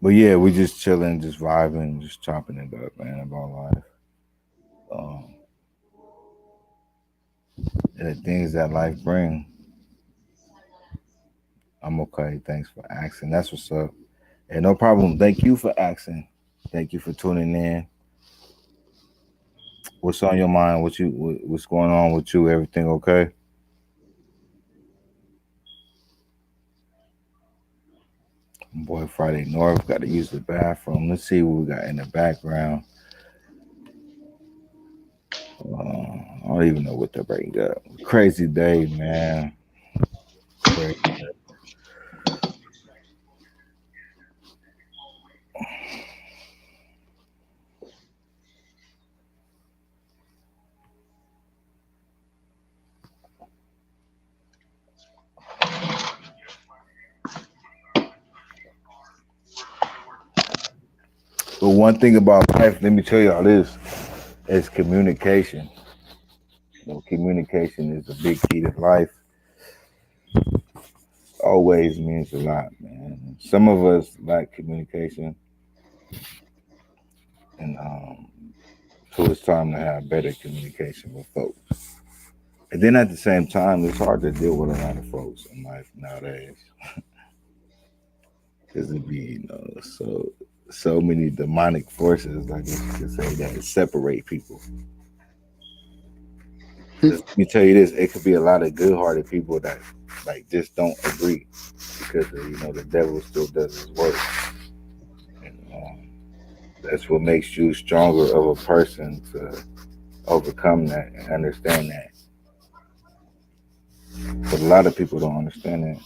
But yeah, we just chilling, just vibing, just chopping it up, man, about life. Um, and the things that life bring. I'm okay. Thanks for asking. That's what's up. And no problem. Thank you for asking. Thank you for tuning in. What's on your mind? What's going on with you? Everything okay? Boy, Friday North got to use the bathroom. Let's see what we got in the background. I don't even know what to bring up. Crazy day, man. Crazy. But one thing about life, let me tell y'all this, is communication. Communication is a big key to life. Always means a lot, man. Some of us lack communication, and so it's time to have better communication with folks. And then at the same time, it's hard to deal with a lot of folks in life nowadays because it be so many demonic forces, like you could say, that separate people. 'Cause let me tell you this: it could be a lot of good-hearted people that like just don't agree because the devil still does his work, and that's what makes you stronger of a person to overcome that and understand that. But a lot of people don't understand that.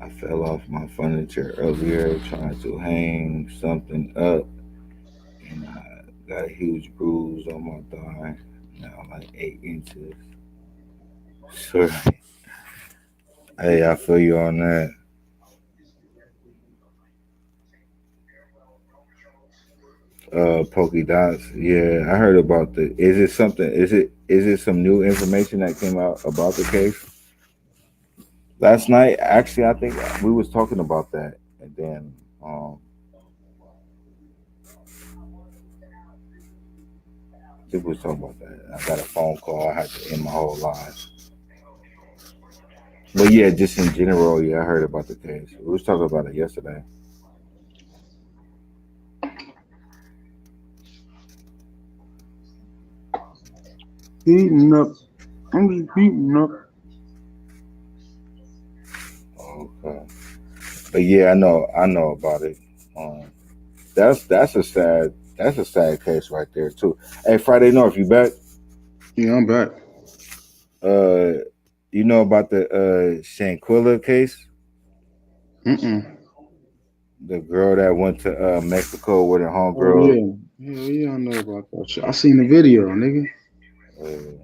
I fell off my furniture earlier trying to hang something up, and I got a huge bruise on my thigh. Now like 8 inches. So hey, I feel you on that. Pokey dots. Yeah, I heard about the. Is it something? Is it some new information that came out about the case last night? Actually, I think we was talking about that, and then I think we was talking about that. I got a phone call. I had to end my whole life. But yeah, just in general, yeah, I heard about the case. We was talking about it yesterday. Heating up. I'm just heating up. Okay. But yeah, I know about it. Um, that's a sad case right there too. Hey, Friday North, you back? Yeah, I'm back. Uh, you know about the Shanquilla case? Mm-mm. The girl that went to Mexico with her Oh homegirl. yeah, yeah, I know about that shit. I seen the video, nigga. Uh,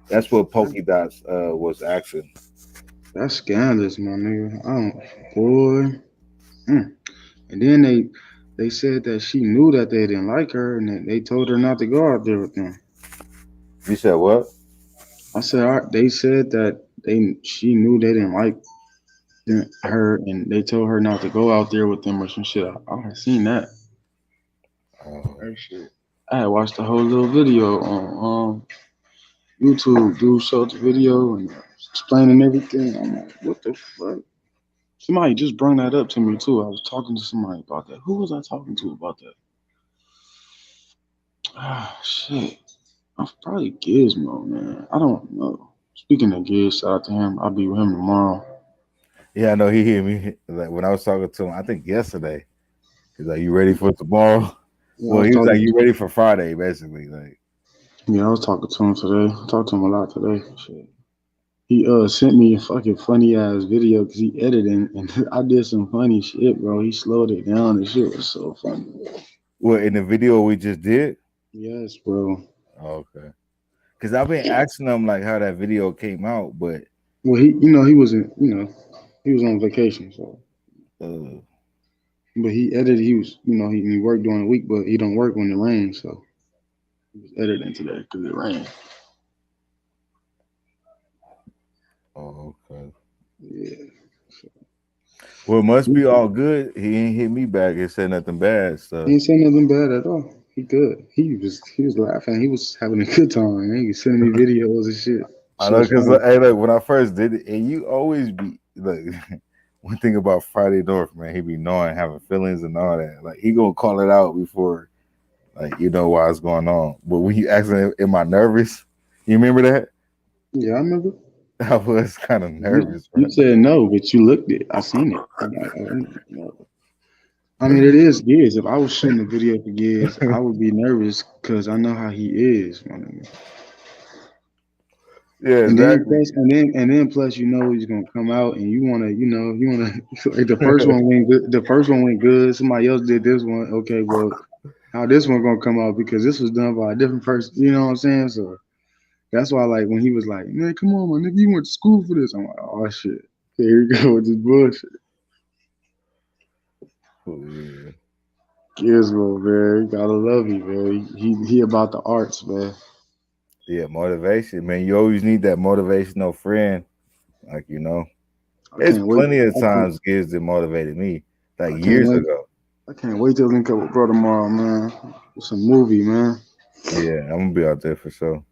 that's what Pokey Dots was asking. That's scandalous, my nigga. I don't, boy. Mm. And then they said that she knew that they didn't like her, and that they told her not to go out there with them. You said what? I said they said that she knew they didn't like her, and they told her not to go out there with them or some shit. I had seen that. Uh, That shit. I had watched the whole little video on YouTube. Dude showed the video and explaining everything. I'm like, what the fuck? Somebody just brought that up to me too. I was talking to somebody about that. Who was I talking to about that? Ah, shit. I probably Gizmo, man. I don't know. Speaking of Giz, shout out to him. I'll be with him tomorrow. yeah, I know he hit me like when I was talking to him. I think yesterday. He's like, "You ready for tomorrow?" Yeah, I Well, was he was like, talking. "You ready for Friday?" Basically, like, Yeah, I was talking to him today. I talked to him a lot today. Shit. He sent me a fucking funny ass video because he edited and I did some funny shit, bro. He slowed it down. The shit was so funny, bro. well, in the video we just did. Yes, bro. Okay, because I've been asking him like how that video came out, but Well, he wasn't, he was on vacation, so. uh, But he edited. He was, he worked during the week, but he don't work when it rains, so he was editing today because it rained. oh, okay. Yeah. Well, it must be all good. He ain't hit me back and said nothing bad. He So ain't saying nothing bad at all. He good. He was laughing. He was having a good time. Man. He was sending me videos and shit. I Shit know was because funny. hey, like when I first did it, and you always be like, one thing about Friday North, man, he be knowing having feelings and all that. Like he gonna call it out before, like you know why it's going on. But when you asking, am I nervous? You remember that? Yeah, I remember. I was kind of You, nervous, bro. you said no, but you looked it. I seen it. I'm like, oh, no. I mean, it is Giz. If I was shooting a video for Giz, I would be nervous because I know how he is. My nigga. Yeah, And then exactly. plus, and then plus, he's gonna come out, and you wanna like the first one went good. The first one went good. Somebody else did this one. Okay, well, how this one gonna come out because this was done by a different person. You know what I'm saying? So that's why, like, when he was like, "Man, come on, my nigga, you went to school for this," I'm like, "Oh shit, here you go with this bullshit." Oh, yeah. Gizmo, man, you gotta love you, man. He about the arts, man. Yeah, motivation, man. You always need that motivational friend. Like, I it's can't wait. plenty of I can't. times kids that motivated me, like I can't years wait. ago. I can't wait to link up with bro tomorrow, man. It's a movie, man. Yeah, I'm gonna be out there for sure.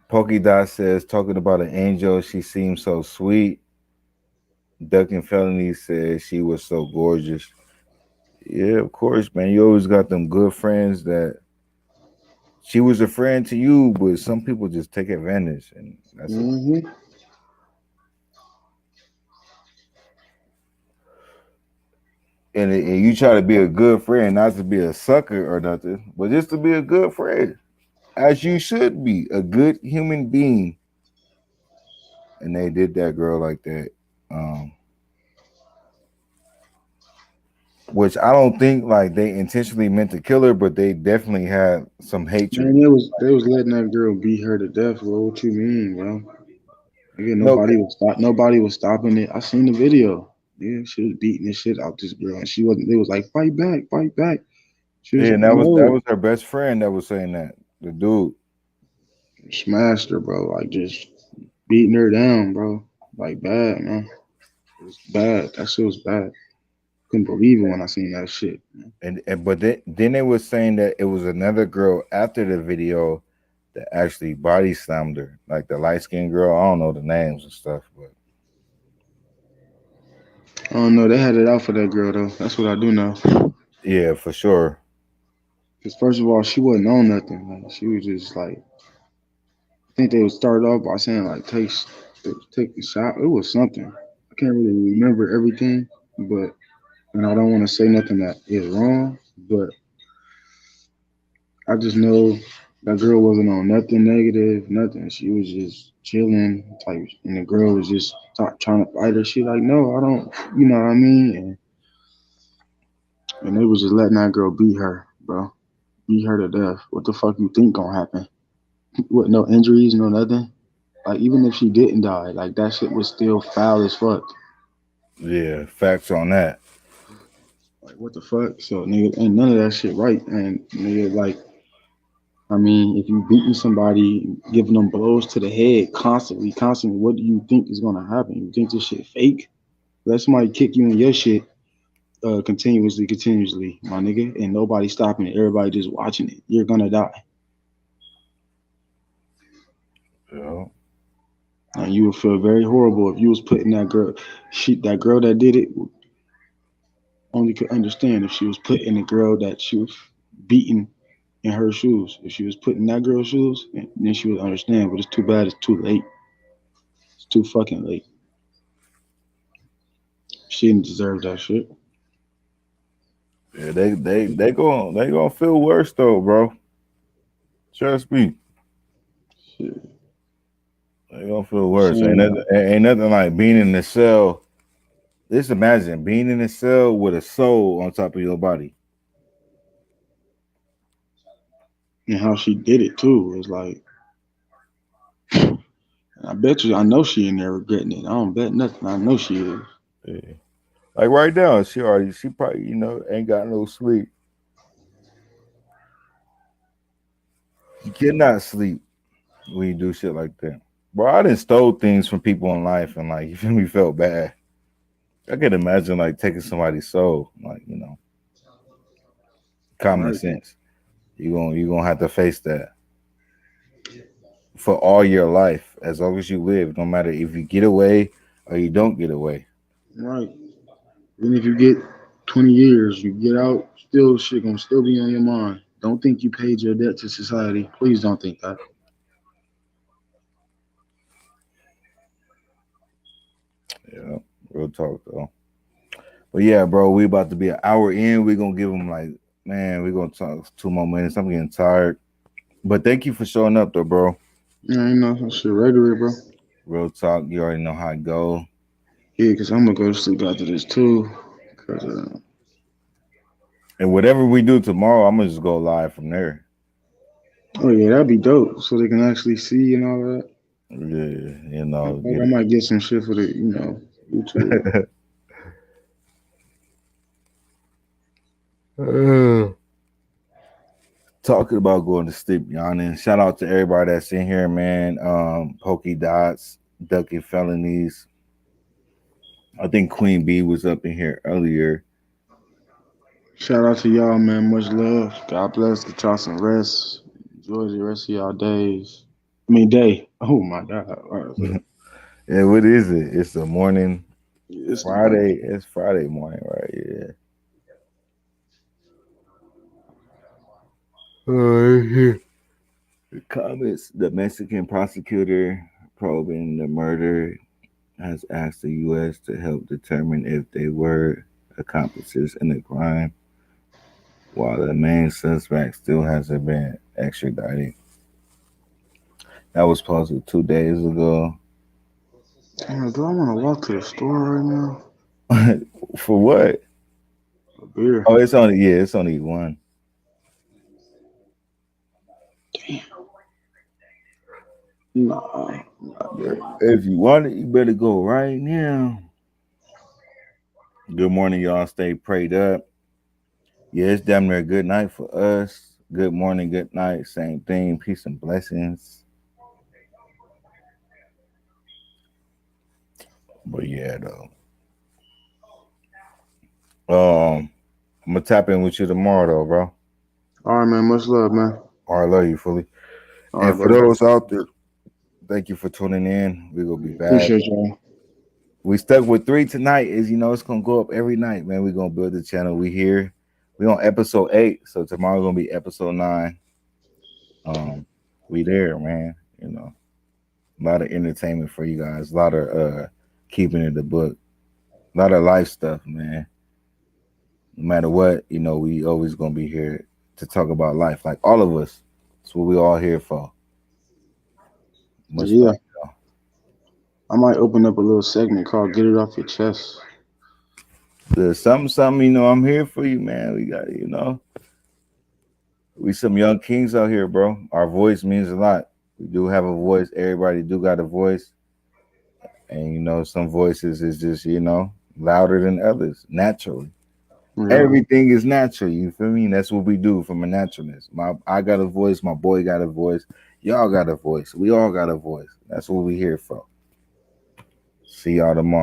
Pokey Dot says, talking about an angel, she seems so sweet. Duck and Felony says she was so gorgeous. Yeah, of course, man. You always got them good friends that she was a friend to you, but some people just take advantage, and that's it. Hmm. And you try to be a good friend, not to be a sucker or nothing, but just to be a good friend, as you should be, a good human being. And they did that girl like that, um, which I don't think like they intentionally meant to kill her, but they definitely had some hatred. Man, they was letting that girl beat her to death, bro. What you mean, bro? Again, No, nobody was stopping it. I seen the video. Yeah, she was beating the shit out this girl, and she wasn't. They was like, fight back, fight back. She was and like, that no, was her best friend that was saying that. The dude. smashed her, bro. Like just beating her down, bro. Like bad, man. It was bad. That shit was bad. Couldn't believe it when I seen that shit. And but then they was saying that it was another girl after the video that actually body slammed her, like the light skinned girl. I don't know the names and stuff, but I don't know. They had it out for that girl though. That's what I do know. yeah, for sure. Because first of all, she wasn't on nothing. Like she was just like. I think they would start off by saying like take the shot. It was something. I can't really remember everything, but and I don't want to say nothing that is wrong. But I just know That girl wasn't on nothing negative, nothing. She was just chilling, type, and the girl was just trying to fight her. She like, no, I don't, you know what I mean? And they was just letting that girl beat her, bro, beat her to death. What the fuck you think gonna happen? What? No injuries, no nothing. Like even if she didn't die, like that shit was still foul as fuck. Yeah, facts on that. Like what the fuck? So nigga, ain't none of that shit right. And nigga, like I mean, if you beating somebody, giving them blows to the head constantly, what do you think is gonna happen? You think this shit fake? Let somebody kick you in your shit continuously, my nigga, and nobody stopping it. Everybody just watching it. You're gonna die, Yeah. and you would feel very horrible if you was putting that girl that did it only could understand if she was putting the girl that she was beating in her shoes. If she was putting that girl's shoes, then she would understand. But it's too bad. It's too late. It's too fucking late. She didn't deserve that shit. Yeah, they gonna feel worse though, bro. Trust me. Shit. They gonna feel worse. Shame. Ain't nothing like being in the cell. Just imagine being in a cell with a soul on top of your body. And how she did it too. It's like I bet you I know she in there regretting it. I don't bet nothing. I know she is. Yeah. Like right now, she probably, ain't got no sleep. You cannot sleep when you do shit like that. Bro, I done stole things from people in life and like you feel me felt bad. I can imagine like taking somebody's soul, like, common Right. sense. You gonna have to face that for all your life, as long as you live, no matter if you get away or you don't get away. Right. Even if you get 20 years, you get out, still shit gonna still be on your mind. Don't think you paid your debt to society. Please don't think that. Yeah, real talk though. But yeah, bro, we about to be an hour in. We gonna give them like, man, we gonna talk 2 more minutes. I'm getting tired. But thank you for showing up though, bro. Yeah, you know, that shit regular, bro. Real talk. You already know how it go. Yeah, because I'm gonna go to sleep after this too. Cause And whatever we do tomorrow, I'm gonna just go live from there. oh yeah, that'd be dope. So they can actually see and all that. Yeah, I get might get some shit for the YouTube. it. Talking about going to sleep, yawning. Shout out to everybody that's in here, man. Pokey Dots, Ducky Felonies. I think Queen Bee was up in here earlier. Shout out to y'all, man. Much love. God bless. Get y'all some rest. Enjoy the rest of y'all days. I mean, day. Oh my God. All right, so Yeah, what is it? It's the morning. it's the morning. Friday. It's Friday morning, right? Yeah. The comments. The Mexican prosecutor probing the murder has asked the U.S. to help determine if they were accomplices in the crime, while the main suspect still hasn't been extradited. That was posted 2 days ago. Damn, do I want to walk to the store right now? For what? A beer. Oh, it's only one. Damn. Nah, not there. If you want it, you better go right now. Good morning, y'all. Stay prayed up. Yeah, it's damn near a good night for us. Good morning, good night. Same thing. Peace and blessings. But yeah, though. I'm gonna tap in with you tomorrow, though, bro. All right, man. Much love, man. I love you fully. All And right, for brother. those out there, thank you for tuning in. We will be back. Appreciate y'all. We stuck with 3 tonight. It's gonna go up every night, man. We're gonna build the channel. We here. We on episode 8, so tomorrow gonna be episode 9. We there, man. A lot of entertainment for you guys. A lot of keeping in the book. A lot of life stuff, man. No matter what, we always gonna be here to talk about life, like all of us. That's what we all here for. Much Yeah, love. Y'all. I might open up a little segment called "Get It Off Your Chest." There's something, you know, I'm here for you, man. We got, we some young kings out here, bro. Our voice means a lot. We do have a voice. Everybody do got a voice. And, some voices is just, louder than others, naturally. Yeah, Everything is natural. You feel me? That's what we do from a naturalness. I got a voice. My boy got a voice. Y'all got a voice. We all got a voice. That's what we here for. See y'all tomorrow.